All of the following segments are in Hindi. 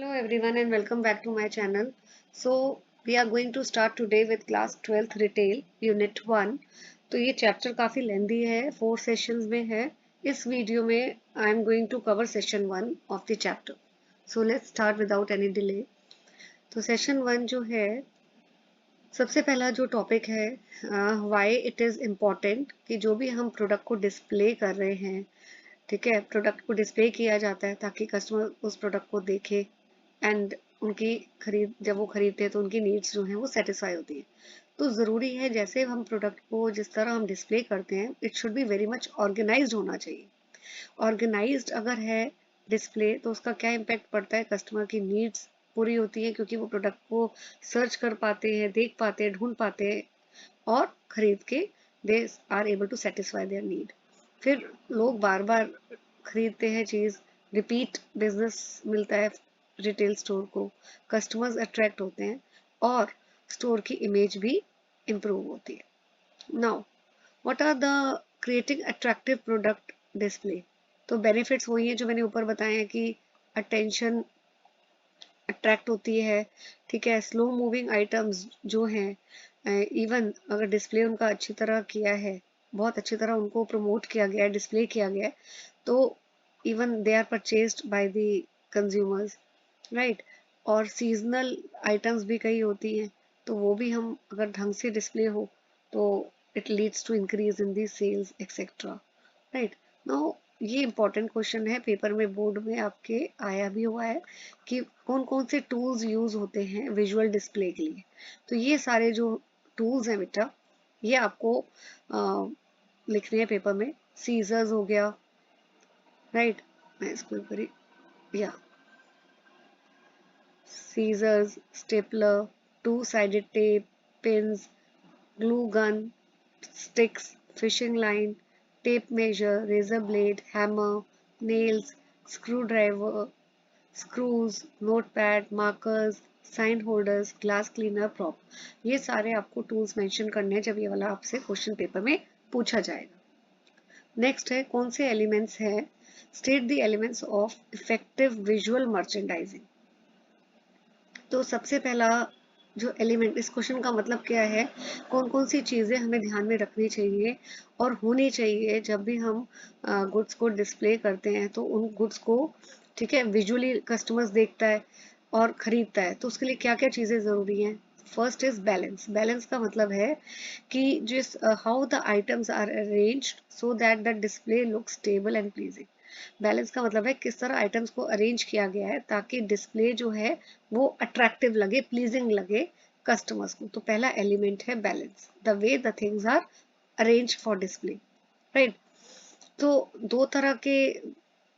Hello everyone and welcome back to my channel. So we are going to start today with class 12th retail unit 1. तो ये चैप्टर काफी लेंदी है, 4 सेशंस में है. इस वीडियो में I am going to cover session 1 of the chapter. So let's start without any delay. तो सेशन 1 जो है, सबसे पहला जो टॉपिक है, व्हाई इट इज इम्पोर्टेंट कि जो भी हम प्रोडक्ट को डिस्प्ले कर रहे हैं, ठीक है, प्रोडक्ट को डिस्प्ले किया जाता है ताकि कस्टमर उस प्रोडक्ट को देखे एंड उनकी खरीद जब वो खरीदते हैं तो उनकी नीड्स जो हैं वो सेटिस्फाई होती है. तो ज़रूरी है जैसे हम प्रोडक्ट को जिस तरह हम डिस्प्ले करते हैं, it should be very much organised होना चाहिए. ऑर्गेनाइज्ड अगर है डिस्प्ले तो उसका क्या इम्पैक्ट पड़ता है, कस्टमर की नीड्स पूरी होती है क्योंकि वो प्रोडक्ट को सर्च कर पाते हैं, देख पाते हैं, ढूंढ पाते हैं और खरीद के they are able to satisfy their need. फिर लोग बार बार खरीदते हैं चीज़, रिपीट बिजनेस मिलता है रिटेल स्टोर को, कस्टमर्स अट्रैक्ट होते हैं और स्टोर की इमेज भी इम्प्रूव होती है. Now what are the creating attractive product display. तो बेनिफिट्स वही हैं जो मैंने ऊपर बताए हैं कि अटेंशन अट्रैक्ट होती है, ठीक है. स्लो मूविंग आइटम्स जो हैं, इवन अगर डिस्प्ले उनका अच्छी तरह किया है, बहुत अच्छी तरह उनको प्रमोट किया गया है, डिस्प्ले किया गया है, तो even they are purchased by the consumers, right. और सीजनल आइटम्स भी कई होती हैं, तो वो भी हम अगर ढंग से डिस्प्ले हो तो it leads to increase in the sales etcetera, right. Now ये इंपॉर्टेंट क्वेश्चन है, पेपर में बोर्ड में आपके आया भी हुआ है कि कौन कौन से टूल्स यूज होते हैं विजुअल डिस्प्ले के लिए. तो ये सारे जो टूल्स हैं बेटा, ये आपको लिखने हैं पेपर में. सीजर्स हो गया, राइट. मैं इसको करी या scissors, stapler, two sided tape, pins, glue gun, sticks, fishing line, tape measure, razor blade, hammer, nails, screwdriver, screws, notepad, markers, sign holders, glass cleaner, prop. ये सारे आपको टूल्स मेंशन करने हैं जब ये वाला आपसे क्वेश्चन पेपर में पूछा जाएगा. नेक्स्ट है कौन से एलिमेंट्स हैं, state the elements of effective visual merchandising. तो सबसे पहला जो एलिमेंट, इस क्वेश्चन का मतलब क्या है, कौन कौन सी चीज़ें हमें ध्यान में रखनी चाहिए और होनी चाहिए जब भी हम गुड्स को डिस्प्ले करते हैं, तो उन गुड्स को, ठीक है, विजुअली कस्टमर्स देखता है और खरीदता है, तो उसके लिए क्या क्या चीज़ें ज़रूरी हैं. First is balance. बैलेंस का मतलब है कि जिस how the items are arranged so that the display look stable and pleasing. Balance का मतलब है किस तरह आइटम्स को अरेंज किया गया है ताकि डिस्प्ले जो है वो अट्रैक्टिव लगे, प्लीजिंग लगे कस्टमर्स को. तो पहला एलिमेंट है balance, the way the things are arrange for display, right. तो दो तरह के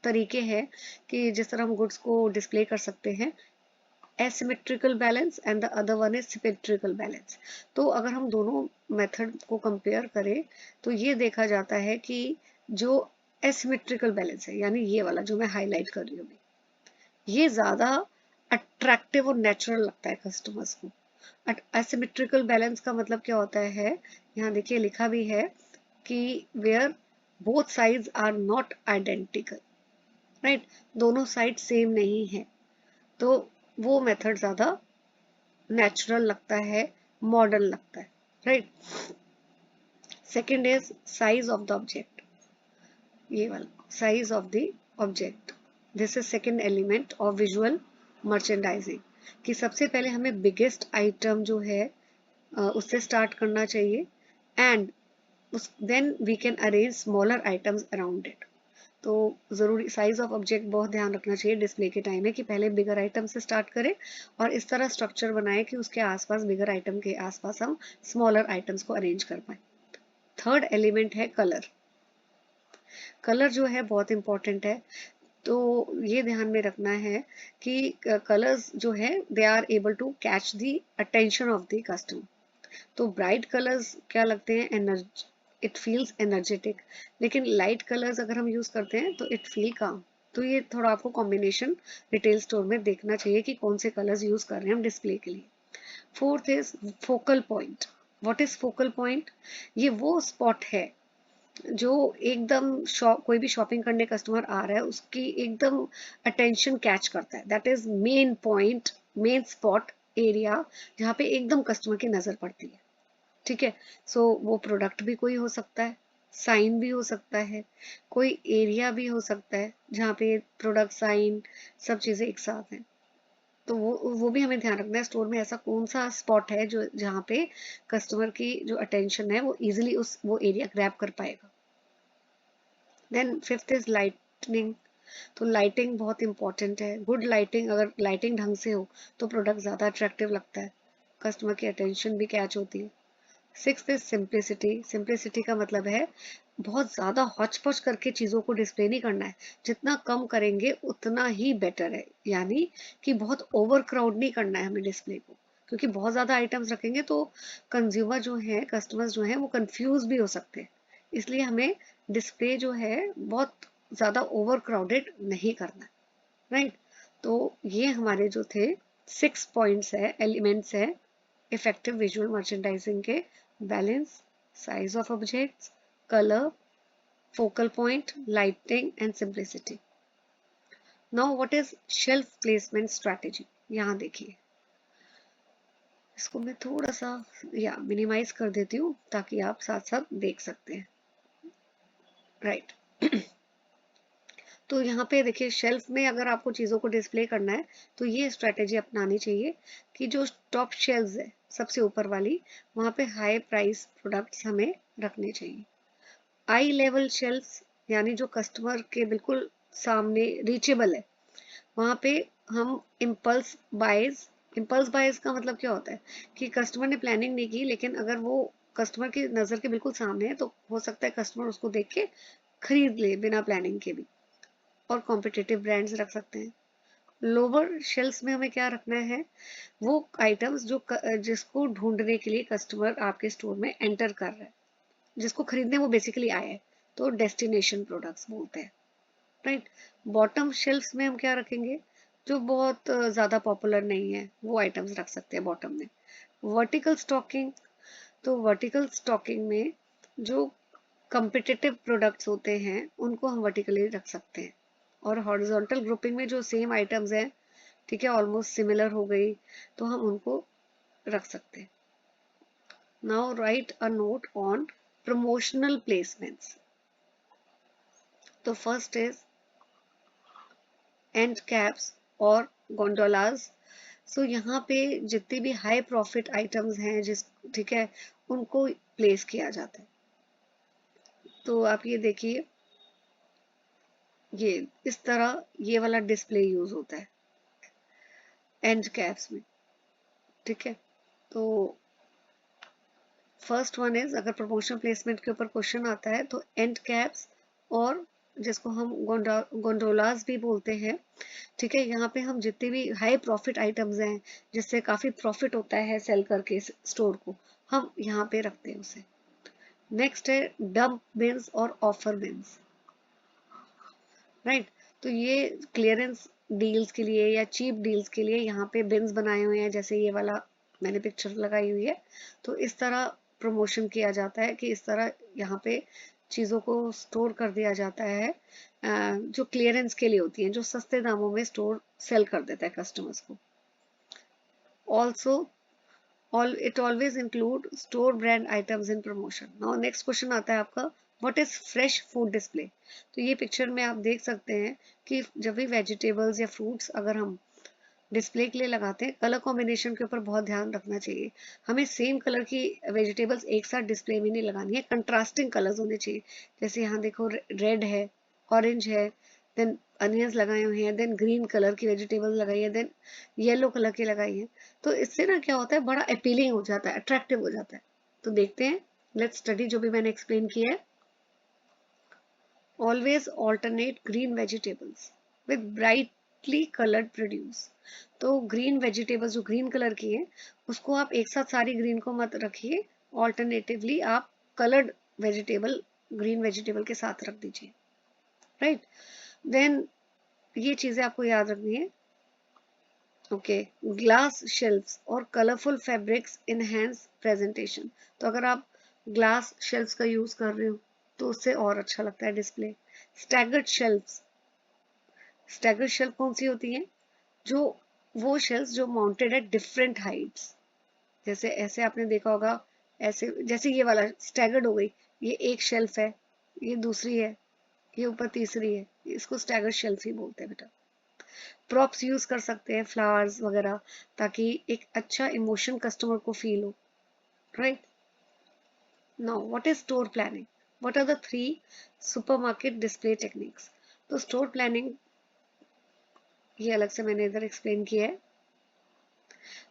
तरीके हैं कि जिस तरह हम गुड्स को डिस्प्ले कर सकते हैं, asymmetrical balance and the other one is symmetrical balance. तो अगर हम दोनों मेथड को कंपेयर करें तो ये देखा जाता है कि जो asymmetrical balance है, यानी ये वाला जो मैं हाईलाइट कर रही हूँ, ये ज्यादा अट्रैक्टिव और नेचुरल लगता है कस्टमर्स को. asymmetrical balance का मतलब क्या होता है, यहाँ देखिए लिखा भी है कि where both sides are not identical, right. दोनों साइड सेम नहीं है, तो वो मेथड ज्यादा नेचुरल लगता है, मॉडर्न लगता है, right. Second is size of the object. ये वाला size of the object, this is second element of visual merchandising. कि सबसे पहले हमें बिगेस्ट आइटम जो है उससे स्टार्ट करना चाहिए and then we can arrange smaller items around it. तो ज़रूरी साइज ऑफ ऑब्जेक्ट बहुत ध्यान रखना चाहिए डिस्प्ले के टाइम में कि पहले बिगर आइटम से स्टार्ट करें और इस तरह स्ट्रक्चर बनाए कि उसके आसपास, बिगर आइटम के आसपास हम स्मॉलर आइटम्स को अरेंज कर पाए. थर्ड एलिमेंट है कलर. कलर जो है बहुत इंपॉर्टेंट है, तो ये ध्यान में रखना है कि कलर्स जो है they are able to catch the attention of the customer. तो ब्राइट कलर्स क्या लगते हैं, एनर्जी, इट फील्स एनर्जेटिक. लेकिन लाइट कलर्स अगर हम यूज करते हैं तो इट फील काम. तो ये थोड़ा आपको कॉम्बिनेशन रिटेल स्टोर में देखना चाहिए कि कौन से कलर्स यूज कर रहे हैं हम डिस्प्ले के लिए. Fourth is focal point. What is focal point, ये वो स्पॉट है जो एकदम कोई भी शॉपिंग करने कस्टमर आ रहा है उसकी एकदम अटेंशन कैच करता है, that is main point, main spot area जहाँ पे एकदम कस्टमर की नजर पड़ती है। ठीक है, सो वो प्रोडक्ट भी कोई हो सकता है, साइन भी हो सकता है, कोई एरिया भी हो सकता है जहाँ पे प्रोडक्ट साइन सब चीजें एक साथ हैं। तो वो भी हमें ध्यान रखना है स्टोर में ऐसा कौन सा स्पॉट है जो जहाँ पे कस्टमर की जो अटेंशन है वो इजिली उस वो एरिया ग्रैब कर पाएगा। Then fifth is lightning. तो लाइटिंग बहुत इंपॉर्टेंट है। गुड लाइटिंग, अगर लाइटिंग ढंग से हो तो प्रोडक्ट ज़्यादा अट्रैक्टिव लगता है, कस्टमर की अटेंशन भी कैच होती है। Sixth is simplicity. सिंप्लिसिटी का मतलब है बहुत ज़्यादा हौच पौच करके चीज़ों को डिस्प्ले नहीं करना है, जितना कम करेंगे उतना ही बेटर है। यानी कि बहुत ओवर क्राउड नहीं करना है हमें डिस्प्ले को, क्योंकि बहुत ज़्यादा आइटम्स रखेंगे तो कंज्यूमर जो है, कस्टमर्स जो हैं वो कंफ्यूज भी हो सकते हैं। इसलिए हमें डिस्प्ले जो है बहुत ज़्यादा ओवर क्राउडेड नहीं करना, राइट। तो ये हमारे जो थे 6 पॉइंट्स है, एलिमेंट्स है इफेक्टिव विजुअल मर्चेंडाइजिंग के। Balance, size of objects, colour, focal point, lighting and simplicity. Now what is shelf placement strategy. यहाँ देखिए, इसको मैं थोड़ा सा या मिनिमाइज कर देती हूँ ताकि आप साथ साथ देख सकते हैं, राइट। तो यहाँ पे देखिए, शेल्फ में अगर आपको चीज़ों को डिस्प्ले करना है तो ये स्ट्रेटेजी अपनानी चाहिए कि जो टॉप शेल्व्स है सबसे ऊपर वाली, वहाँ पे हाई प्राइस प्रोडक्ट्स हमें रखने चाहिए। आई लेवल शेल्फ्स, यानी जो कस्टमर के बिल्कुल सामने रीचेबल है, वहाँ पे हम इम्पल्स बायज का मतलब क्या होता है कि कस्टमर ने प्लानिंग नहीं की, लेकिन अगर वो कस्टमर की नज़र के बिल्कुल सामने है तो हो सकता है कस्टमर उसको देख के खरीद ले बिना प्लानिंग के भी। और कॉम्पिटिटिव ब्रांड्स रख सकते हैं। लोअर शेल्फ्स में हमें क्या रखना है, वो आइटम्स जो जिसको ढूंढने के लिए कस्टमर आपके स्टोर में एंटर कर रहा है, जिसको खरीदने वो बेसिकली आया है, तो डेस्टिनेशन प्रोडक्ट्स बोलते हैं, राइट। बॉटम शेल्फ्स में हम क्या रखेंगे, जो बहुत ज़्यादा पॉपुलर नहीं है वो आइटम्स रख सकते हैं बॉटम में। वर्टिकल स्टॉकिंग, तो वर्टिकल स्टॉकिंग में जो कम्पिटिटिव प्रोडक्ट्स होते हैं उनको हम वर्टिकली रख सकते हैं। और हॉरिजॉन्टल ग्रुपिंग में जो सेम आइटम्स हैं, ठीक है, ऑलमोस्ट सिमिलर हो गई, तो हम उनको रख सकते हैं। Now right a note on promotional placements. तो फर्स्ट इज एंड कैप्स और गोंडोलास। सो यहाँ पे जितनी भी हाई प्रॉफिट आइटम्स हैं जिस, ठीक है, उनको प्लेस किया जाता है। तो आप ये देखिए, ये इस तरह ये वाला डिस्प्ले यूज होता है एंड कैप्स में, ठीक है। तो फर्स्ट वन इज, अगर प्रमोशन प्लेसमेंट के ऊपर क्वेश्चन आता है तो एंड कैप्स और जिसको हम गोंडोलास भी बोलते हैं, ठीक है, यहाँ पे हम जितने भी हाई प्रॉफिट आइटम्स हैं जिससे काफी प्रॉफिट होता है सेल करके स्टोर को, हम यहाँ पे रखते हैं उसे। नेक्स्ट है डंप बिन्स और ऑफर बिन्स, राइट। तो ये क्लियरेंस डील्स के लिए या चीप डील्स के लिए यहाँ पे बिन्स बनाए हुए हैं, जैसे ये वाला मैंने पिक्चर लगाई हुई है। तो इस तरह प्रमोशन किया जाता है कि इस तरह यहाँ पे चीज़ों को स्टोर कर दिया जाता है, जो क्लियरेंस के लिए होती हैं, जो सस्ते दामों में स्टोर सेल कर देता है कस्टमर्स को। Also it always include store brand items in promotion. Now next question आता है आपका, what is fresh food display। तो ये पिक्चर में आप देख सकते हैं कि जब भी वेजिटेबल्स या फ्रूट्स अगर हम डिस्प्ले के लिए लगाते हैं, कलर कॉम्बिनेशन के ऊपर बहुत ध्यान रखना चाहिए। हमें सेम कलर की वेजिटेबल्स एक साथ डिस्प्ले में नहीं लगानी है, कंट्रास्टिंग कलर्स होने चाहिए। जैसे यहाँ देखो, रेड है, ऑरेंज है, देन अनियंस लगाए हुए हैं, देन ग्रीन कलर की वेजिटेबल लगाई है, देन येलो कलर की लगाई है। तो इससे ना क्या होता है, बड़ा अपीलिंग हो जाता है, अट्रैक्टिव हो जाता है। तो देखते हैं, लेट्स स्टडी जो भी मैंने एक्सप्लेन किया है। Always alternate green vegetables with brightly coloured produce. तो ग्रीन वेजिटेबल्स जो ग्रीन कलर की है उसको आप एक साथ सारी ग्रीन को मत रखिए, ऑल्टरनेटिवली आप कलर्ड वेजिटेबल ग्रीन वेजिटेबल के साथ रख दीजिए, राइट। देन ये चीजें आपको याद रखनी है। ओके, ग्लास शेल्फ्स और कलरफुल फैब्रिक्स इनहेंस प्रेजेंटेशन। तो अगर आप ग्लास शेल्फ्स का यूज कर रहे हो, तो उससे और अच्छा लगता है display. Staggered shelves, staggered shelf कौन सी होती हैं? जो वो शेल्फ जो माउंटेड है डिफरेंट हाइट्स, जैसे ऐसे आपने देखा होगा, ऐसे जैसे ये वाला स्टैगर्ड हो गई, ये एक शेल्फ है, ये दूसरी है, ये ऊपर तीसरी है, इसको स्टैगर्ड शेल्फ ही बोलते हैं बेटा। प्रॉप्स यूज कर सकते हैं, फ्लावर्स वगैरह, ताकि एक अच्छा इमोशन कस्टमर को फील हो, right. Now what is store planning? What are the 3 supermarket display techniques? तो स्टोर प्लानिंग ये अलग से मैंने इधर एक्सप्लेन किया है।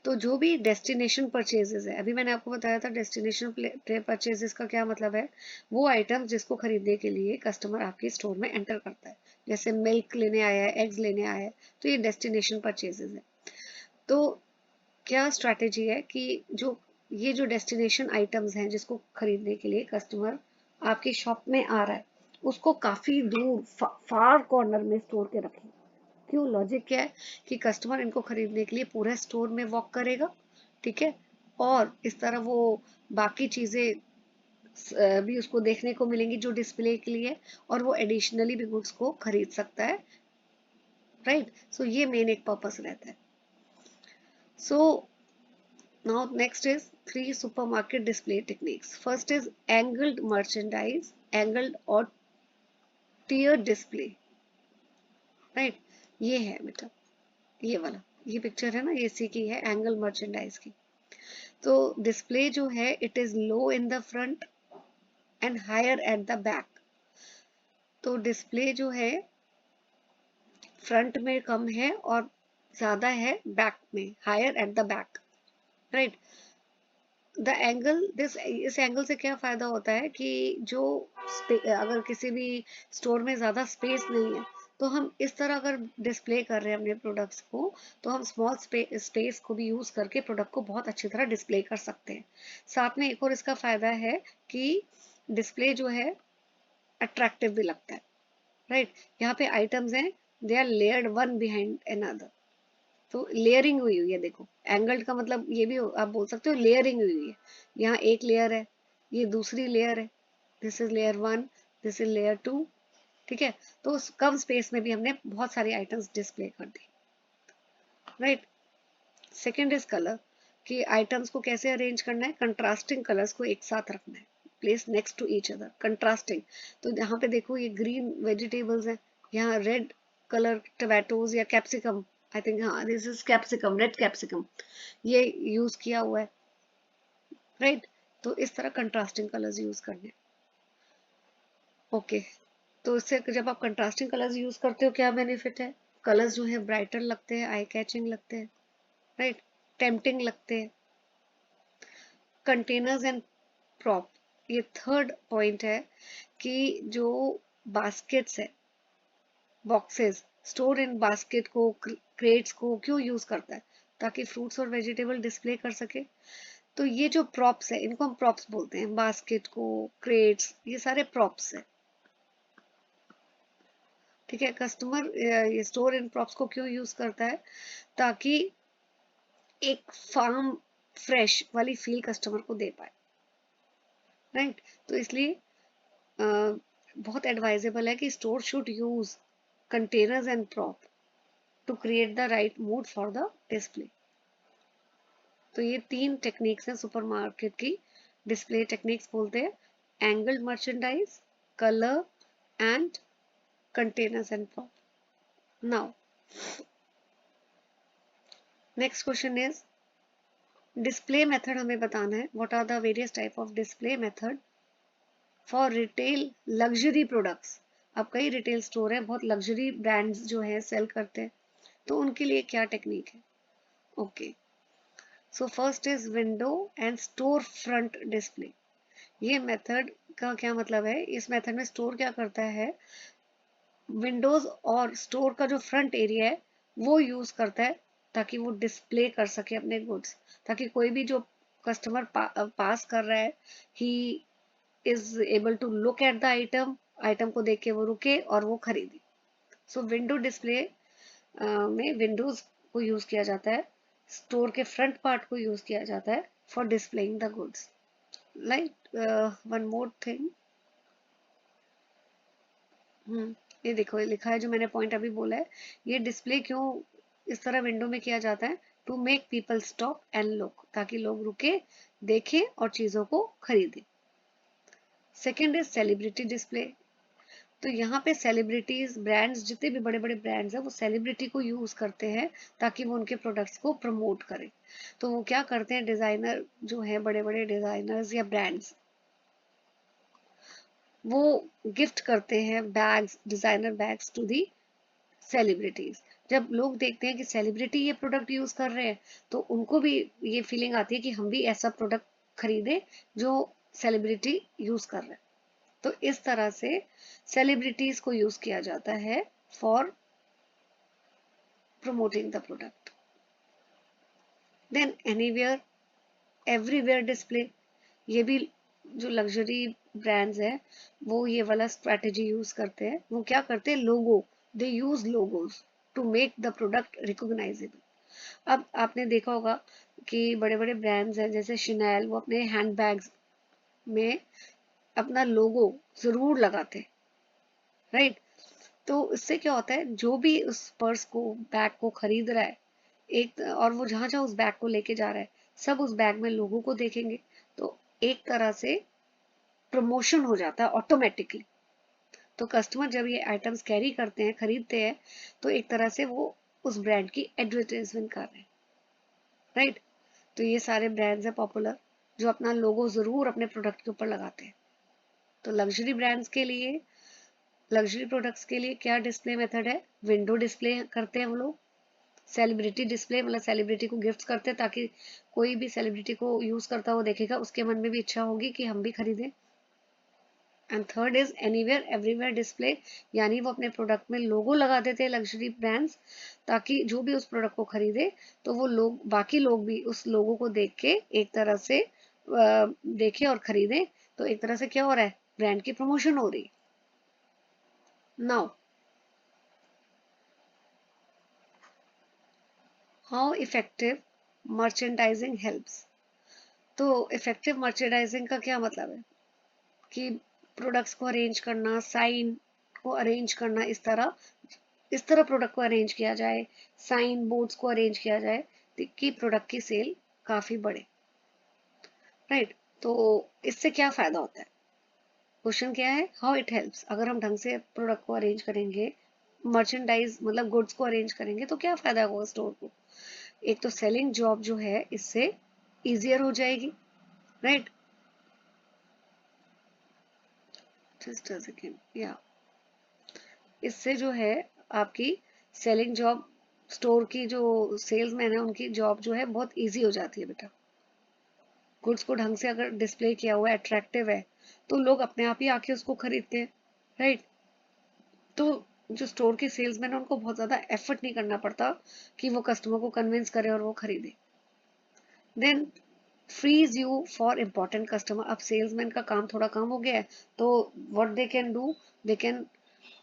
तो जो भी डेस्टिनेशन परचेजेस है, अभी मैंने आपको बताया था डेस्टिनेशन परचेजेस का क्या मतलब है, वो आइटम जिसको खरीदने के लिए कस्टमर आपके स्टोर में एंटर करता है, जैसे मिल्क लेने आया है, एग्स लेने आया है, तो ये डेस्टिनेशन परचेजेस है। तो क्या स्ट्रैटेजी है कि जो ये जो डेस्टिनेशन आइटम्स हैं जिसको खरीदने के लिए कस्टमर आपकी शॉप में आ रहा है, उसको काफी दूर फार कॉर्नर में स्टोर के रखें। क्यों? लॉजिक क्या है कि कस्टमर इनको खरीदने के लिए पूरा स्टोर में वॉक करेगा, ठीक है, और इस तरह वो बाकी चीजें भी उसको देखने को मिलेंगी जो डिस्प्ले के लिए, और वो एडिशनली भी गुड्स को खरीद सकता है, राइट। सो ये मेन एक पर्पस रहता है। सो now next is 3 supermarket display techniques. First is angled merchandise, angled or tier display, right? ये है बेटा, ये वाला, ये पिक्चर है ना, ये इसी की है, एंगल मर्चेंडाइज की। तो डिस्प्ले जो है it is low in the front and higher at the back. तो डिस्प्ले जो है फ्रंट में कम है और ज्यादा है बैक में, higher at the back, right. The angle this इस एंगल से क्या फायदा होता है कि जो अगर किसी भी स्टोर में ज्यादा स्पेस नहीं है, तो हम इस तरह अगर डिस्प्ले कर रहे हैं अपने प्रोडक्ट्स को, तो हम स्मॉल स्पेस को भी यूज करके प्रोडक्ट को बहुत अच्छी तरह डिस्प्ले कर सकते हैं। साथ में एक और इसका फायदा है कि डिस्प्ले जो है अट्रैक्टिव भी लगता है, राइट। यहाँ पे आइटम्स हैं, they are layered one behind another, तो लेयरिंग हुई हुई है, देखो एंगल्ड का मतलब ये भी आप बोल सकते हो लेयरिंग हुई हुई है। यहाँ एक लेयर है, ये दूसरी लेयर है, this is layer 1, this is layer 2, ठीक है। तो उस कम स्पेस में भी हमने बहुत सारी आइटम्स डिस्प्ले कर दी, राइट। सेकेंड इज कलर, कि आइटम्स को कैसे अरेंज करना है, कंट्रास्टिंग कलर्स को एक साथ रखना है, place next to each other, contrasting. तो यहाँ पे देखो ये ग्रीन वेजिटेबल्स हैं, यहाँ रेड कलर टोमेटोज या कैप्सिकम, आई थिंक हाँ this is capsicum, red capsicum, ये यूज किया हुआ है, राइट। तो इस तरह कंट्रास्टिंग कलर्स यूज करने, ओके। तो इससे जब आप कंट्रास्टिंग कलर्स यूज करते हो क्या बेनिफिट है? कलर्स जो है ब्राइटर लगते हैं, आई कैचिंग लगते हैं, राइट, टेम्पटिंग लगते हैं। कंटेनर्स एंड प्रॉप, ये थर्ड पॉइंट है कि जो बास्केट्स है, बॉक्सेस, स्टोर इन बास्केट को, क्रेट्स को क्यों यूज करता है? ताकि फ्रूट्स और वेजिटेबल डिस्प्ले कर सके। तो ये जो प्रॉप्स है इनको हम प्रॉप्स बोलते हैं, बास्केट को, क्रेट्स, ये सारे प्रॉप्स है, ठीक है। कस्टमर ये स्टोर इन प्रॉप्स को क्यों यूज करता है? ताकि एक फार्म फ्रेश वाली फील कस्टमर को दे पाए, राइट। तो इसलिए बहुत एडवाइजेबल है कि store should use containers and prop to create the right mood for the display. तो ये 3 टेक्निक्स हैं सुपरमार्केट की डिस्प्ले टेक्निक्स बोलते हैं, angled merchandise, colour and containers and prop. Now next question is display method, हमें बताना है what are the various type of display method for retail luxury products. अब कई रिटेल स्टोर हैं बहुत लग्जरी ब्रांड्स जो है सेल करते हैं, तो उनके लिए क्या टेक्निक है? Okay, so first is window and store front display. ये मेथड का क्या मतलब है? इस मेथड में स्टोर क्या करता है, विंडोज और स्टोर का जो फ्रंट एरिया है वो यूज करता है ताकि वो डिस्प्ले कर सके अपने गुड्स, ताकि कोई भी जो कस्टमर पास कर रहा है, he is able to look at the item, item को देख के वो रुके और वो खरीदे। सो विंडो डिस्प्ले में विंडोज को यूज किया जाता है, स्टोर के फ्रंट पार्ट को यूज किया जाता है for displaying the goods. Like one more thing, ये देखो, ये लिखा है जो मैंने पॉइंट अभी बोला है, ये डिस्प्ले क्यों इस तरह विंडो में किया जाता है, to make people stop and look, ताकि लोग रुके, देखें और चीजों को खरीदें। Second is celebrity display. तो यहाँ पे सेलिब्रिटीज, ब्रांड्स, जितने भी बड़े बड़े ब्रांड्स हैं वो सेलिब्रिटी को यूज करते हैं ताकि वो उनके प्रोडक्ट्स को प्रमोट करें। तो वो क्या करते हैं, डिजाइनर जो है, बड़े बड़े डिजाइनर्स या ब्रांड्स, वो गिफ्ट करते हैं bags, designer bags to the celebrities. जब लोग देखते हैं कि सेलिब्रिटी ये प्रोडक्ट यूज कर रहे हैं तो उनको भी ये फीलिंग आती है कि हम भी ऐसा प्रोडक्ट खरीदें जो सेलिब्रिटी यूज कर रहे हैं। तो इस तरह से सेलिब्रिटीज को यूज किया जाता है for promoting the product. Then anywhere everywhere display, ये भी जो लग्जरी ब्रांड्स है वो ये वाला स्ट्रेटेजी यूज करते हैं। वो क्या करते हैं, logo, they use logos to make the product recognisable. अब आपने देखा होगा कि बड़े बड़े ब्रांड्स हैं जैसे शिनेल, वो अपने हैंडबैग्स में अपना लोगो जरूर लगाते हैं, राइट। तो इससे क्या होता है, जो भी उस पर्स को, बैग को खरीद रहा है, एक, और वो जहां जहां उस बैग को लेके जा रहा है, सब उस बैग में लोगों को देखेंगे। तो एक तरह से प्रमोशन हो जाता है ऑटोमेटिकली। तो कस्टमर जब ये आइटम्स कैरी करते हैं, खरीदते हैं, तो एक तरह से वो उस ब्रांड की एडवर्टाइजमेंट कर रहे हैं, राइट। तो ये सारे ब्रांड्स हैं पॉपुलर जो अपना लोगो जरूर अपने प्रोडक्ट के ऊपर लगाते हैं। तो लग्जरी ब्रांड्स के लिए, लग्जरी प्रोडक्ट्स के लिए क्या डिस्प्ले मेथड है, विंडो डिस्प्ले करते हैं वो लोग। सेलिब्रिटी डिस्प्ले मतलब सेलिब्रिटी को गिफ्ट करते हैं ताकि कोई भी सेलिब्रिटी को यूज करता हुआ देखेगा, उसके मन में भी इच्छा होगी कि हम भी खरीदें। And third is anywhere everywhere display, यानी वो अपने प्रोडक्ट में लोगो लगा देते हैं लग्जरी ब्रांड्स, ताकि जो भी उस प्रोडक्ट को खरीदे तो वो लोग, बाकी लोग भी उस लोगो को देख के एक तरह से देखें और खरीदें। तो एक तरह से क्या हो रहा है, ब्रांड की प्रमोशन हो रही है। Now how effective merchandising helps. तो इफेक्टिव मर्चेंडाइजिंग का क्या मतलब है कि प्रोडक्ट्स को अरेंज करना, साइन को अरेंज करना, इस तरह प्रोडक्ट को अरेंज किया जाए, साइन बोर्ड्स को अरेंज किया जाए कि प्रोडक्ट की सेल काफी बढ़े, राइट। तो इससे क्या फायदा होता है, क्वेश्चन क्या है, हाउ इट हेल्प्स। अगर हम ढंग से प्रोडक्ट को अरेंज करेंगे, मर्चेंडाइज मतलब गुड्स को अरेंज करेंगे, तो क्या फायदा होगा स्टोर को। एक तो सेलिंग जॉब जो है इससे इजियर हो जाएगी, राइट। जस्ट अ सेकेंड, या इससे जो है आपकी सेलिंग जॉब, स्टोर की जो सेल्समैन है उनकी जॉब जो है बहुत इजी हो जाती है बेटा। गुड्स को ढंग से अगर डिस्प्ले किया हुआ है, अट्रैक्टिव है, तो लोग अपने आप ही आके उसको खरीदते हैं, राइट। तो जो स्टोर के सेल्समैन है उनको बहुत ज्यादा एफर्ट नहीं करना पड़ता कि वो कस्टमर को कन्विंस करे और वो खरीदे। Then frees you for important customer. अब सेल्समैन का काम थोड़ा कम हो गया है, तो what they can do, they can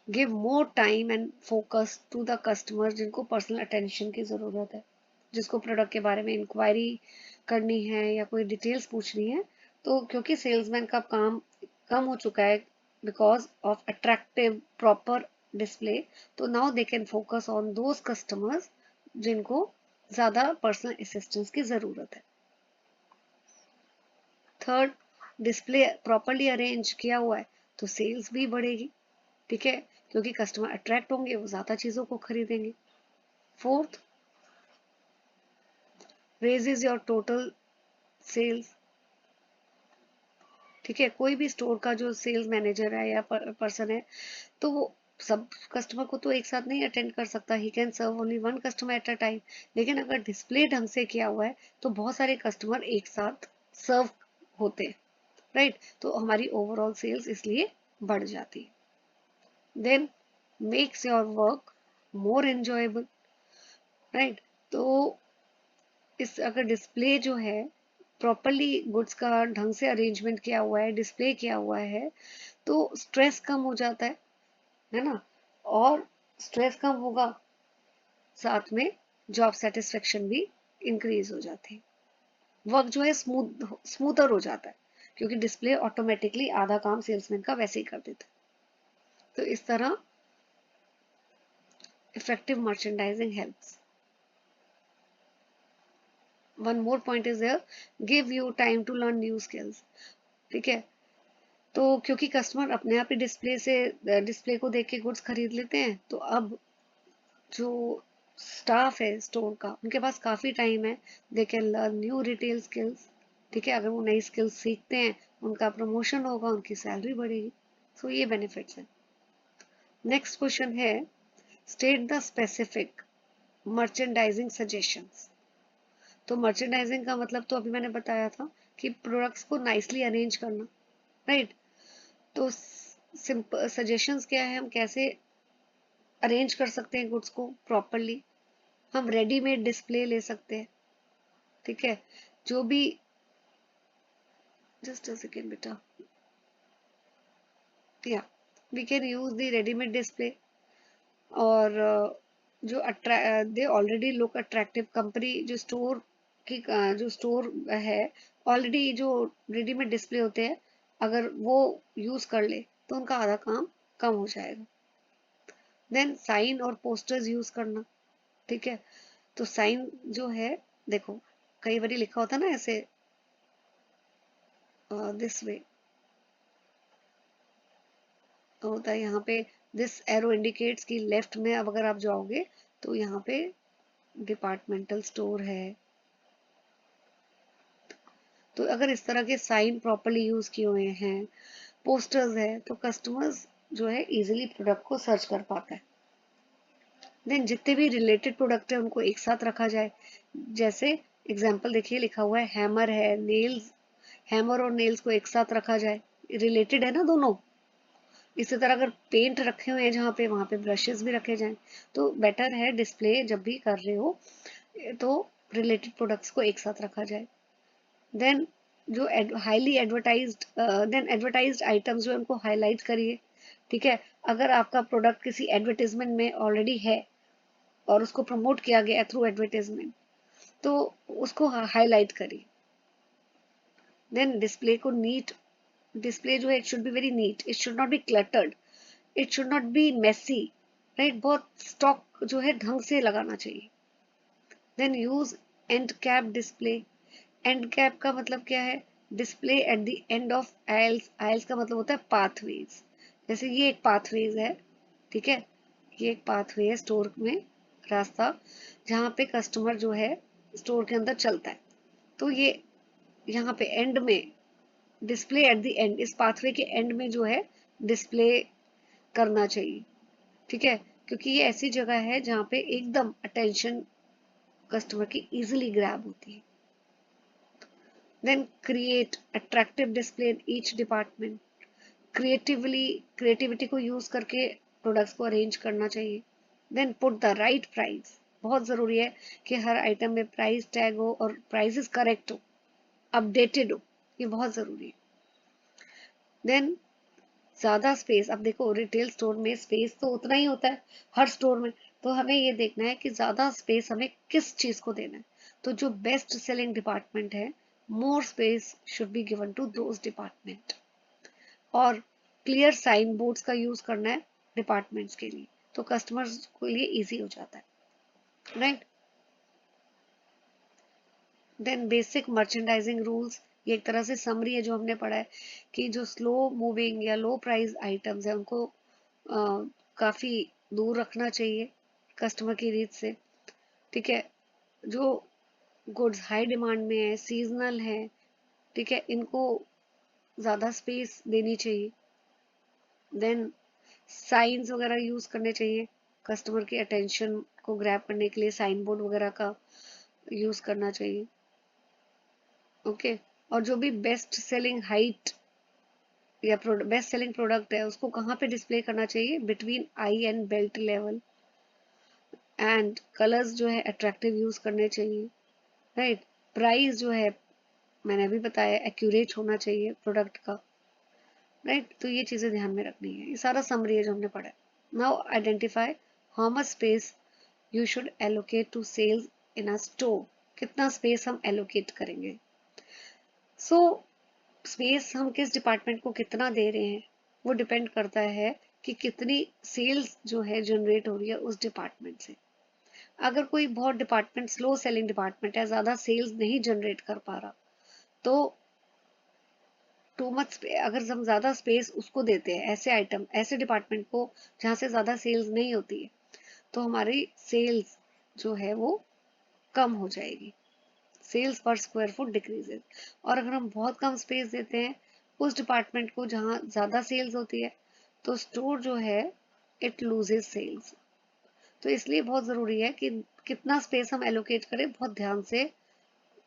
give more time and focus to the customer जिनको पर्सनल अटेंशन की जरूरत है, जिसको प्रोडक्ट के बारे में इंक्वायरी करनी है या कोई डिटेल्स पूछनी है। तो क्योंकि सेल्समैन का काम कम हो चुका है because of attractive proper display, तो now they can focus on those customers जिनको ज्यादा पर्सनल असिस्टेंस की जरूरत है। थर्ड, डिस्प्ले प्रॉपरली अरेंज किया हुआ है तो सेल्स भी बढ़ेगी, ठीक है, क्योंकि कस्टमर अट्रैक्ट होंगे, वो ज्यादा चीजों को खरीदेंगे। Fourth, raises your total sales, ठीक है। कोई भी स्टोर का जो सेल्स मैनेजर है या पर्सन है, तो वो सब कस्टमर को तो एक साथ नहीं अटेंड कर सकता, he can serve only one customer at a time. लेकिन अगर डिस्प्ले ढंग से किया हुआ है तो बहुत सारे कस्टमर एक साथ सर्व होते हैं, राइट। तो हमारी ओवरऑल सेल्स इसलिए बढ़ जाती है। Then makes your work more enjoyable, right. तो इस अगर डिस्प्ले जो है प्रॉपरली, गुड्स का ढंग से अरेंजमेंट किया हुआ है, डिस्प्ले किया हुआ है, तो स्ट्रेस कम हो जाता है ना। और स्ट्रेस कम होगा, साथ में जॉब सेटिस्फेक्शन भी इंक्रीज हो जाती है, वर्क जो है स्मूथर हो जाता है, क्योंकि डिस्प्ले ऑटोमेटिकली आधा काम सेल्समैन का वैसे ही कर देता है। तो इस तरह effective merchandising helps. One more point is there, give you time to learn new skills. ठीक है, तो क्योंकि कस्टमर अपने आप ही डिस्प्ले को देख के गुड्स खरीद लेते हैं, तो अब जो स्टाफ है स्टोर का, उनके पास काफी टाइम है, they can learn new retail skills. ठीक है, अगर वो नई स्किल्स सीखते हैं, उनका प्रमोशन होगा, उनकी सैलरी बढ़ेगी। सो ये बेनिफिट्स हैं। नेक्स्ट क्वेश्चन है, state the specific merchandising suggestions. तो मर्चेंडाइजिंग का मतलब तो अभी मैंने बताया था कि प्रोडक्ट्स को नाइसली अरेंज करना, राइट। तो सिंपल सजेशंस क्या है, हम कैसे अरेंज कर सकते हैं गुड्स को प्रॉपरली। हम रेडीमेड डिस्प्ले ले सकते हैं। ठीक है, जो भी, जस्ट अ सेकेंड बेटा, या we can use the readymade display. और जो they already look attractive, company जो स्टोर की जो स्टोर है, ऑलरेडी जो रेडीमेड डिस्प्ले होते हैं, अगर वो यूज कर ले तो उनका आधा काम कम हो जाएगा। देन साइन और पोस्टर्स यूज करना। ठीक है, तो साइन जो है, देखो कई बार लिखा होता है ना ऐसे, दिस वे होता है, यहाँ पे दिस एरो इंडिकेट्स कि लेफ्ट में अब अगर आप जाओगे तो यहाँ पे डिपार्टमेंटल स्टोर है। तो अगर इस तरह के साइन प्रॉपरली यूज किए हुए हैं, पोस्टर्स है, तो कस्टमर्स जो है इजीली प्रोडक्ट को सर्च कर पाता है। देन जितने भी रिलेटेड प्रोडक्ट है उनको एक साथ रखा जाए। जैसे एग्जांपल देखिए, लिखा हुआ है हैमर है, नेल्स, हैमर और नेल्स को एक साथ रखा जाए, रिलेटेड है ना दोनों। इसी तरह अगर पेंट रखे हुए हैं जहाँ पे, वहां पे ब्रशेस भी रखे जाएं। तो बेटर है डिस्प्ले जब भी कर रहे हो तो रिलेटेड प्रोडक्ट्स को एक साथ रखा जाए। देन जो highly advertised, then advertised items जो उनको हाईलाइट करिए। ठीक है, अगर आपका प्रोडक्ट किसी एडवर्टाइजमेंट में ऑलरेडी है और उसको प्रमोट किया गया थ्रू एडवर्टाइजमेंट, तो उसको हाईलाइट करिए। देन डिस्प्ले को नीट, डिस्प्ले जो है it should be very neat, it should not be cluttered, it should not be messy, right. बहुत स्टॉक जो है ढंग से लगाना चाहिए। Then use end cap display. End cap का मतलब क्या है, display at the end of aisles. Aisles का मतलब होता है पाथवेज। जैसे ये एक पाथवेज है, ठीक है, ये एक पाथवे है स्टोर में, रास्ता जहाँ पे कस्टमर जो है स्टोर के अंदर चलता है। तो ये यहाँ पे एंड में, डिस्प्ले एट द एंड, इस पाथवे के एंड में जो है डिस्प्ले करना चाहिए। ठीक है, क्योंकि ये ऐसी जगह है जहाँ पे एकदम अटेंशन कस्टमर की इजीली ग्रैब होती है। Then create attractive display in each department. Creativity को यूज करके प्रोडक्ट्स को अरेंज करना चाहिए। Then put the right price. बहुत जरूरी है कि हर आइटम में प्राइस टैग हो और प्राइसेस करेक्ट हो, अपडेटेड हो, ये बहुत जरूरी है। देन ज्यादा स्पेस, अब देखो रिटेल स्टोर में स्पेस तो उतना ही होता है हर स्टोर में, तो हमें ये देखना है कि ज्यादा स्पेस हमें किस चीज को देना है। तो जो बेस्ट सेलिंग डिपार्टमेंट है, more space should be given to those department. और क्लियर साइन बोर्ड्स का यूज करना है डिपार्टमेंट्स के लिए, तो कस्टमर्स के लिए इजी हो जाता है, right. Then basic merchandising rules, ये एक तरह से समरी है जो हमने पढ़ा है कि जो स्लो मूविंग या लो प्राइस आइटम्स है उनको काफी दूर रखना चाहिए कस्टमर की रीच से। ठीक है, जो गुड्स हाई डिमांड में है, सीजनल है, ठीक है, इनको ज्यादा स्पेस देनी चाहिए। देन साइंस वगैरह यूज करने चाहिए, कस्टमर की अटेंशन को ग्रैब करने के लिए साइन बोर्ड वगैरह का यूज करना चाहिए। ओके, और जो भी बेस्ट सेलिंग हाइट या बेस्ट सेलिंग प्रोडक्ट है उसको कहाँ पे डिस्प्ले करना चाहिए, between I and belt level. And colours जो है अट्रैक्टिव यूज करने चाहिए, राइट। प्राइस जो है मैंने अभी बताया एक्यूरेट होना चाहिए प्रोडक्ट का, राइट। तो ये चीजें ध्यान में रखनी है, ये सारा समरी है जो हमने पढ़ा है। Now identify how much space you should allocate to sales in a store. कितना स्पेस हम एलोकेट करेंगे। सो स्पेस हम किस डिपार्टमेंट को कितना दे रहे हैं वो डिपेंड करता है कि कितनी सेल्स जो है जनरेट हो रही है उस डिपार्टमेंट से। अगर कोई बहुत डिपार्टमेंट स्लो सेलिंग डिपार्टमेंट है, ज्यादा सेल्स नहीं जनरेट कर पा रहा, तो टू मच, अगर हम ज्यादा स्पेस उसको देते हैं, ऐसे आइटम, ऐसे डिपार्टमेंट को जहां से ज्यादा सेल्स नहीं होती है, तो हमारी सेल्स जो है वो कम हो जाएगी, सेल्स पर स्क्वायर फुट डिक्रीजेस। और अगर हम बहुत कम स्पेस देते हैं उस डिपार्टमेंट को जहां ज्यादा सेल्स होती है, तो स्टोर जो है इट लूजेस सेल्स। तो इसलिए बहुत जरूरी है कि कितना स्पेस हम एलोकेट करें, बहुत ध्यान से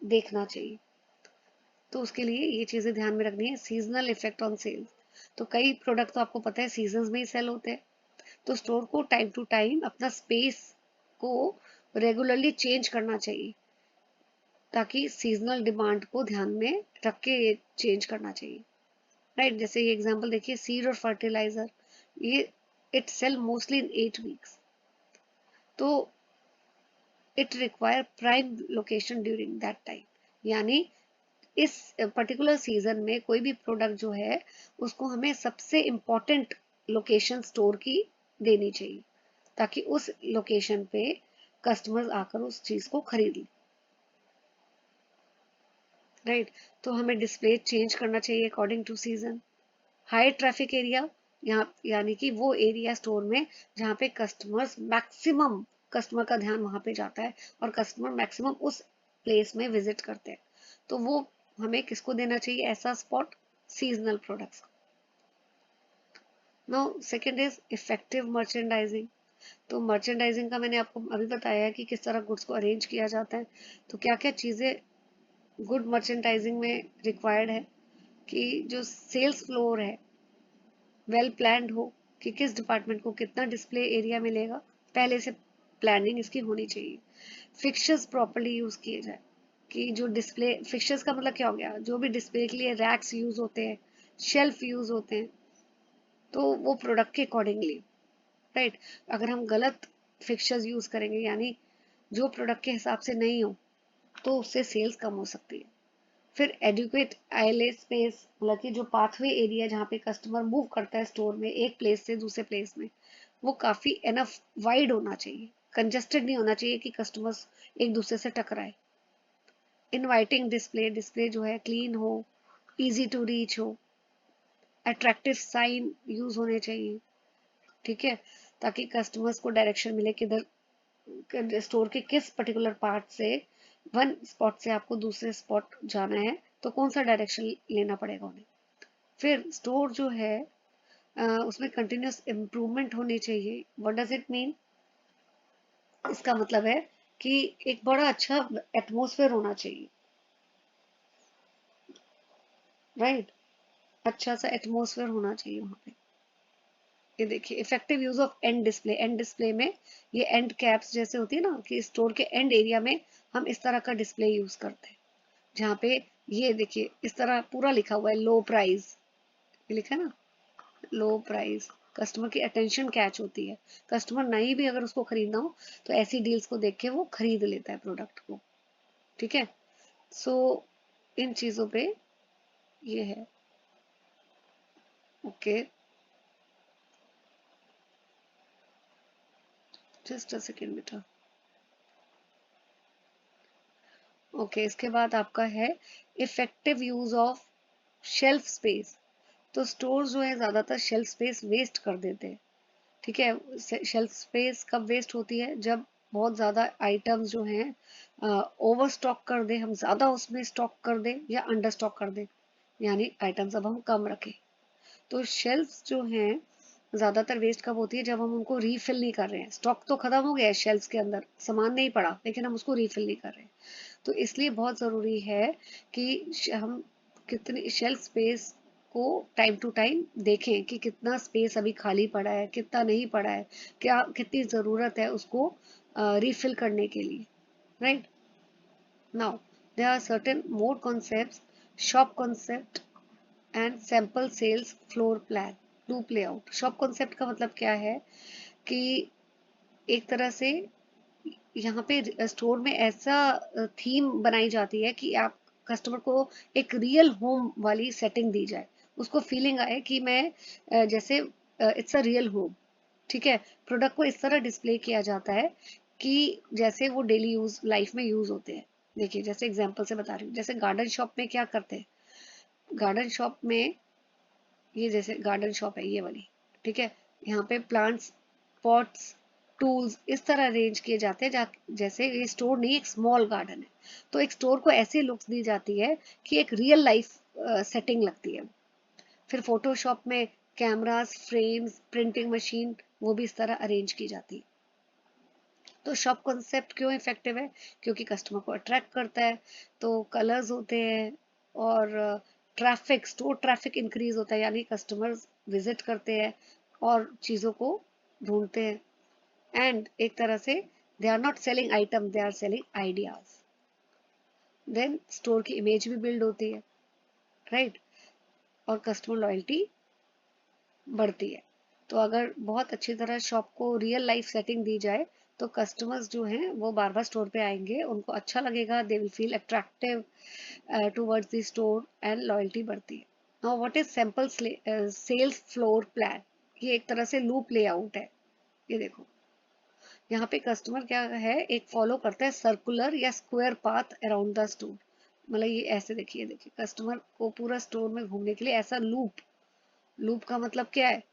देखना चाहिए। तो उसके लिए ये चीजें ध्यान में रखनी है। सीजनल इफेक्ट ऑन सेल्स, तो कई प्रोडक्ट तो आपको पता है सीजन में ही सेल होते हैं, तो स्टोर को टाइम टू टाइम अपना स्पेस को रेगुलरली चेंज करना चाहिए, ताकि सीजनल डिमांड को ध्यान में रख के चेंज करना चाहिए, राइट। जैसे ये एग्जांपल देखिए, सीड और फर्टिलाइजर, ये it sell mostly in 8 weeks, तो it require prime location during that time. यानी इस पर्टिकुलर सीजन में कोई भी प्रोडक्ट जो है उसको हमें सबसे इम्पोर्टेंट लोकेशन स्टोर की देनी चाहिए, ताकि उस लोकेशन पे कस्टमर्स आकर उस चीज को खरीद लें, राइट। तो हमें डिस्प्ले चेंज करना चाहिए according to season. High traffic area, यहाँ यानी कि वो एरिया स्टोर में जहाँ पे कस्टमर्स मैक्सिमम, कस्टमर का ध्यान वहां पे जाता है और कस्टमर मैक्सिमम उस प्लेस में विजिट करते हैं, तो वो हमें किसको देना चाहिए ऐसा spot? Seasonal products. Now second is effective merchandising. तो मर्चेंडाइजिंग का मैंने आपको अभी बताया है कि किस तरह गुड्स को अरेंज किया जाता है। तो क्या क्या चीजें गुड मर्चेंडाइजिंग में रिक्वायर्ड है, कि जो सेल्स फ्लोर है वेल प्लान्ड हो, कि किस डिपार्टमेंट को कितना डिस्प्ले एरिया मिलेगा, पहले से प्लानिंग इसकी होनी चाहिए। फिक्चर्स प्रॉपर्ली यूज किए जाए, कि जो डिस्प्ले फिक्चर्स का मतलब क्या हो गया, जो भी डिस्प्ले के लिए रैक्स यूज होते हैं, शेल्फ यूज होते हैं, तो वो प्रोडक्ट के अकॉर्डिंगली, राइट। अगर हम गलत फिक्चर्स यूज करेंगे, यानी जो प्रोडक्ट के हिसाब से नहीं हो, तो उससे सेल्स कम हो सकती है। फिर एडुकेट आईएलए स्पेस, मतलब कि जो पाथवे एरिया जहाँ पे कस्टमर मूव करता है स्टोर में एक प्लेस से दूसरे प्लेस में, वो काफी एनफ वाइड होना चाहिए, कंजेस्टेड नहीं होना चाहिए कि कस्टमर्स एक दूसरे से टकराए। इनवाइटिंग डिस्प्ले, डिस्प्ले जो है क्लीन हो, इजी टू रीच हो, अट्रैक्टिव साइन यूज होने चाहिए, ठीक है, ताकि कस्टमर्स को डायरेक्शन मिले किधर स्टोर के किस पर्टिकुलर पार्ट से, वन स्पॉट से आपको दूसरे स्पॉट जाना है, तो कौन सा डायरेक्शन लेना पड़ेगा उन्हें। फिर स्टोर जो है उसमें कंटिन्यूस इम्प्रूवमेंट होनी चाहिए। What does it mean? इसका मतलब है कि एक बड़ा अच्छा एटमोसफेयर होना चाहिए, राइट। अच्छा सा एटमोसफेयर होना चाहिए वहां पे। ये देखिए, effective use of and display. And display में ये एंड कैप्स जैसे होती है ना, कि स्टोर के एंड एरिया में हम इस तरह का डिस्प्ले यूज करते हैं, जहाँ पे ये देखिए इस तरह पूरा लिखा हुआ है लो प्राइस, ये लिखा है ना, लो प्राइस। कस्टमर की अटेंशन कैच होती है, कस्टमर नहीं भी अगर उसको खरीदना हो तो ऐसी डील्स को देख के वो खरीद लेता है प्रोडक्ट को, ठीक है। सो इन चीजों पे ये है, ओके। जस्ट अ सेकेंड बेटा। ओके, इसके बाद आपका है effective use of shelf space. तो स्टोर जो है ज्यादातर शेल्फ स्पेस वेस्ट कर देते हैं, ठीक है। शेल्फ स्पेस कब वेस्ट होती है? जब बहुत ज्यादा आइटम्स जो हैं ओवर स्टॉक कर दे, हम ज्यादा उसमें स्टॉक कर दे या अंडर स्टॉक कर दे, यानी आइटम्स अब हम कम रखें। तो शेल्फ जो हैं ज्यादातर वेस्ट कब होती है? जब हम उनको रीफिल नहीं कर रहे हैं, स्टॉक तो खत्म हो गया है शेल्फ के अंदर, सामान नहीं पड़ा, लेकिन हम उसको रीफिल नहीं कर रहे हैं। तो इसलिए बहुत जरूरी है कि हम कितनी शेल्फ स्पेस को टाइम टू टाइम देखें, कि कितना स्पेस अभी खाली पड़ा है, कितना नहीं पड़ा है, क्या कितनी जरूरत है उसको रिफिल करने के लिए, right. Now there are certain more concepts, shop concept and sample sales floor plan do play out. Shop concept का मतलब क्या है, कि एक तरह से यहाँ पे स्टोर में ऐसा थीम बनाई जाती है कि आप कस्टमर को एक रियल होम वाली सेटिंग दी जाए, उसको फीलिंग आए कि मैं जैसे इट्स अ रियल होम। ठीक है, प्रोडक्ट को इस तरह डिस्प्ले किया जाता है कि जैसे वो डेली यूज लाइफ में यूज होते हैं। देखिए जैसे एग्जांपल से बता रही हूँ, जैसे गार्डन शॉप में क्या करते हैं, गार्डन शॉप में ये जैसे गार्डन शॉप है ये वाली, ठीक है, यहाँ पे प्लांट्स, पॉट्स, टूल्स इस तरह अरेंज किए जाते हैं जैसे ये स्टोर नहीं, एक स्मॉल गार्डन है। तो एक स्टोर को ऐसी लुक्स दी जाती है कि एक रियल लाइफ सेटिंग लगती है। फिर फोटोशॉप में कैमरास, फ्रेम्स, प्रिंटिंग मशीन वो भी इस तरह अरेंज की जाती है। तो शॉप कॉन्सेप्ट क्यों इफेक्टिव है, क्योंकि कस्टमर को अट्रैक्ट करता है, तो कलर्स होते हैं, और ट्रैफिक, स्टोर ट्रैफिक इंक्रीज होता है, यानी कस्टमर्स विजिट करते हैं और चीज़ों को ढूंढते हैं। एंड एक तरह से they are not selling item, they are selling ideas. Then store की इमेज भी बिल्ड होती है, राइट, और कस्टमर लॉयल्टी बढ़ती है। तो अगर बहुत अच्छी तरह शॉप को रियल लाइफ सेटिंग दी जाए तो कस्टमर्स जो हैं वो बार बार स्टोर पे आएंगे, उनको अच्छा लगेगा, they will feel attractive towards the store and loyalty बढ़ती है। Now what is sample sales floor plan, ये एक तरह से लूप लेआउट है। ये देखो यहाँ पे कस्टमर क्या है, एक फॉलो करता है सर्कुलर या square path around the store. मतलब ये ऐसे देखिए, देखिए कस्टमर को पूरा स्टोर में घूमने के लिए ऐसा लूप, लूप का मतलब क्या है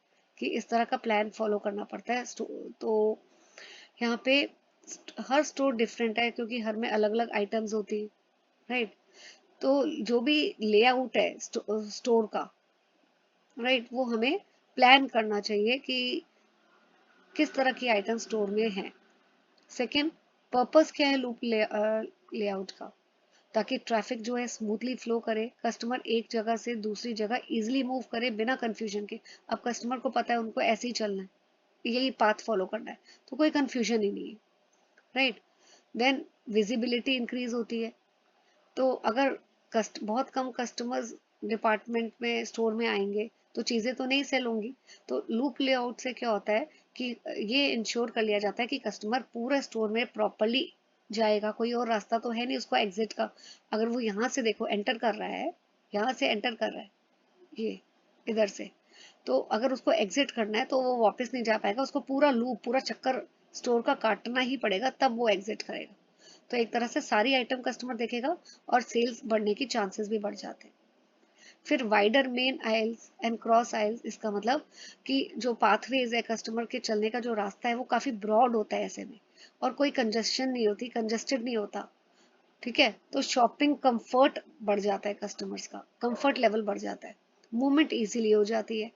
कि इस तरह का प्लान फॉलो करना पड़ता है। तो यहाँ पे हर स्टोर डिफरेंट है क्योंकि हर में अलग अलग आइटम्स होती है, राइट। तो जो भी लेआउट है स्टोर का, राइट, वो हमें प्लान करना चाहिए कि किस तरह की आइटम स्टोर में है। सेकंड, पर्पस क्या है लूप लेआउट का, ताकि ट्रैफिक जो है स्मूथली फ्लो करे, कस्टमर एक जगह से दूसरी जगह इजिली मूव करे बिना कंफ्यूजन के। अब कस्टमर को पता है उनको ऐसे ही चलना है, यही पाथ फॉलो करना है, तो कोई कंफ्यूजन ही नहीं है, राइट। देन विजिबिलिटी इंक्रीज होती है। तो अगर बहुत कम कस्टमर्स डिपार्टमेंट में स्टोर में आएंगे तो चीज़ें तो नहीं सेल होंगी। तो लूप लेआउट से क्या होता है कि ये इंश्योर कर लिया जाता है कि कस्टमर पूरे स्टोर में प्रॉपरली जाएगा, कोई और रास्ता तो है नहीं उसको एग्जिट का। अगर वो यहाँ से देखो एंटर कर रहा है, यहाँ से एंटर कर रहा है, ये इधर से, तो अगर उसको एग्जिट करना है तो वो वापस नहीं जा पाएगा, उसको पूरा लूप, पूरा चक्कर स्टोर का काटना ही पड़ेगा, तब वो एग्जिट करेगा। तो एक तरह से सारी आइटम कस्टमर देखेगा और सेल्स बढ़ने की चांसेस भी बढ़ जाते हैं। फिर wider main aisles and cross aisles, इसका मतलब कि जो पाथवेज है, कस्टमर के चलने का जो रास्ता है वो काफी ब्रॉड होता है ऐसे में, और कोई कंजेशन नहीं होती, कंजेस्टेड नहीं होता। ठीक है, तो शॉपिंग कंफर्ट बढ़ जाता है, कस्टमर्स का कंफर्ट लेवल बढ़ जाता है, मूवमेंट इजीली हो जाती है।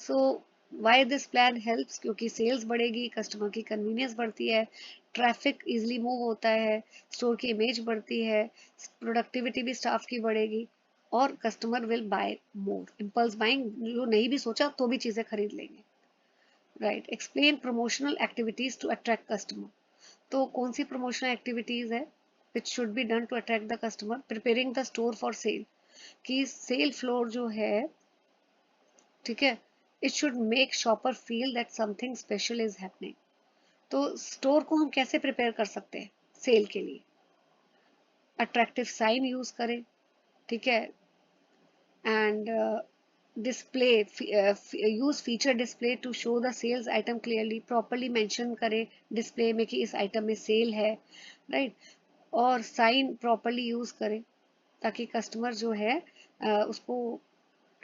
सो वाई दिस प्लान हेल्प्स, क्योंकि सेल्स बढ़ेगी, कस्टमर की कन्वीनियंस बढ़ती है, ट्रैफिक इजीली मूव होता है, स्टोर की इमेज बढ़ती है, प्रोडक्टिविटी भी स्टाफ की बढ़ेगी, और customer will buy more, impulse buying, जो नहीं भी सोचा तो भी चीजें खरीद लेंगे, right. Explain promotional activities to attract customer, तो कौन सी प्रमोशनल एक्टिविटीज है which should be done to attract the customer. Preparing the store for sale, कि सेल फ्लोर जो है, ठीक है, it should make shopper feel that something special is happening. तो स्टोर को हम कैसे प्रिपेयर कर सकते हैं सेल के लिए, अट्रैक्टिव साइन यूज करें, ठीक है, and display, use feature display to show the sales item clearly, properly mention करें डिस्प्ले में कि इस आइटम में सेल है, राइट, और साइन प्रॉपरली यूज करें ताकि कस्टमर जो है उसको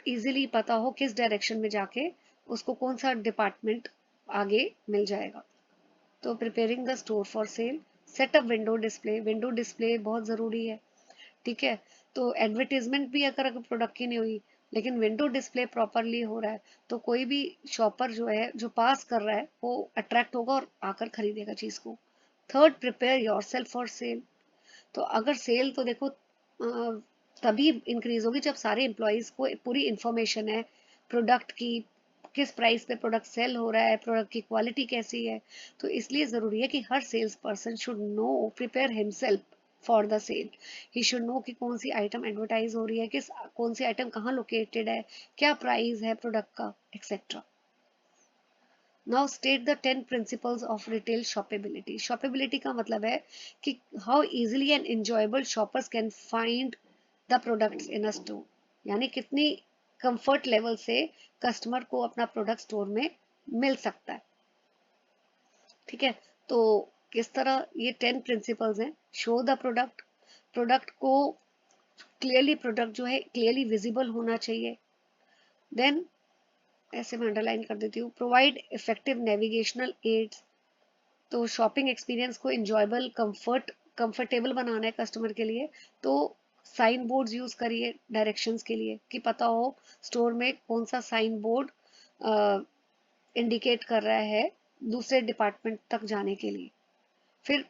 इजीली पता हो किस डायरेक्शन में जाके उसको कौन सा डिपार्टमेंट आगे मिल जाएगा। तो preparing the store for cell, setup window display, window display बहुत ज़रूरी है, ठीक है। तो एडवर्टीजमेंट भी अगर प्रोडक्ट की नहीं हुई लेकिन विंडो डिस्प्ले प्रॉपरली हो रहा है तो कोई भी शॉपर जो है, जो पास कर रहा है, वो अट्रैक्ट होगा और आकर खरीदेगा चीज़ को। Third, prepare your self for sale, तो अगर सेल तो देखो तभी इंक्रीज होगी जब सारे एम्प्लॉयज को पूरी इंफॉर्मेशन है प्रोडक्ट की, किस प्राइस पे प्रोडक्ट सेल हो रहा है, प्रोडक्ट की क्वालिटी कैसी है। तो इसलिए जरूरी है कि हर sales person should know, prepare himself for the sale. He should know कि कौन सी आइटम एडवर्टाइज हो रही है, किस कौन सी आइटम कहाँ लोकेटेड है, क्या प्राइस है प्रोडक्ट का, etcetera. Now state the 10 principles of retail shoppability. Shoppability का मतलब है कि how easily and enjoyable shoppers can find the products in a store, यानी कितनी कंफर्ट लेवल से कस्टमर को अपना प्रोडक्ट स्टोर में मिल सकता है। ठीक है, तो किस तरह ये 10 प्रिंसिपल्स हैं। शो द प्रोडक्ट, प्रोडक्ट को क्लियरली, प्रोडक्ट जो है क्लियरली विजिबल होना चाहिए। देन ऐसे मैं अंडरलाइन कर देती हूँ, प्रोवाइड इफेक्टिव नेविगेशनल एड्स, तो शॉपिंग एक्सपीरियंस को इंजॉयबल, कंफर्टेबल बनाना है कस्टमर के लिए, तो साइन बोर्ड्स यूज करिए डायरेक्शंस के लिए, कि पता हो स्टोर में कौन सा साइन बोर्ड इंडिकेट कर रहा है दूसरे डिपार्टमेंट तक जाने के लिए। फिर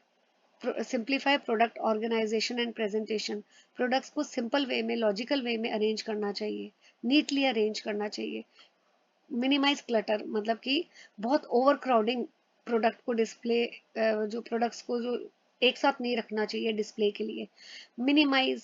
simplify product organisation and presentation, products को सिंपल वे में, लॉजिकल वे में अरेंज करना चाहिए, नीटली अरेंज करना चाहिए। मिनिमाइज क्लटर, मतलब कि बहुत ओवर क्राउडिंग प्रोडक्ट को डिस्प्ले, जो प्रोडक्ट्स को जो एक साथ नहीं रखना चाहिए डिस्प्ले के लिए, मिनिमाइज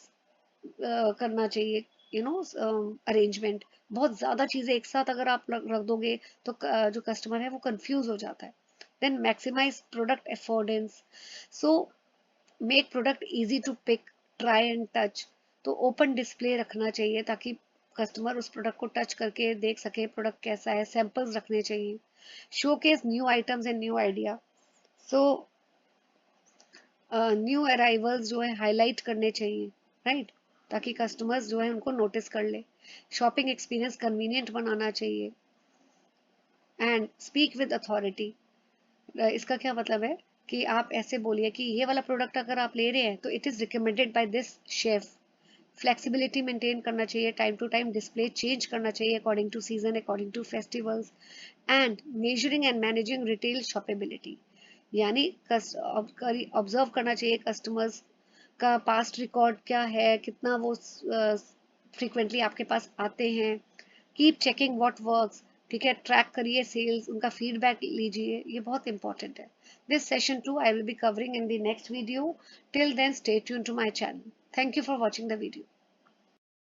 करना चाहिए, अरेंजमेंट। बहुत ज्यादा चीजें एक साथ अगर आप रख दोगे तो जो कस्टमर है वो कंफ्यूज हो जाता है। Then maximise product affordance, so make product easy to pick, try and touch, तो ओपन डिस्प्ले रखना चाहिए ताकि कस्टमर उस प्रोडक्ट को टच करके देख सके प्रोडक्ट कैसा है, सैंपल्स रखने चाहिए। Showcase new items and new idea, so new arrivals जो है हाईलाइट करने चाहिए, राइट, ताकि कस्टमर्स जो है उनको नोटिस कर ले। शॉपिंग एक्सपीरियंस कन्वीनियंट बनाना चाहिए। एंड स्पीक विद अथॉरिटी, इसका क्या मतलब है कि आप ऐसे बोलिए कि ये वाला प्रोडक्ट अगर आप ले रहे हैं तो it is recommended by this chef. Flexibility maintain करना चाहिए, time to time display change करना चाहिए according to season, according to festivals. And measuring and managing retail shoppability, यानी ऑब्जर्व करना चाहिए कस्टमर्स का पास्ट रिकॉर्ड क्या है, कितना वो फ्रिक्वेंटली आपके पास आते हैं। कीप चेकिंग व्हाट वर्क्स, ठीक है, ट्रैक करिए सेल्स, उनका फीडबैक लीजिए, ये बहुत इंपॉर्टेंट है। This session 2 I will be covering in the next video. Till then stay tune to my channel. Thank you for watching the video.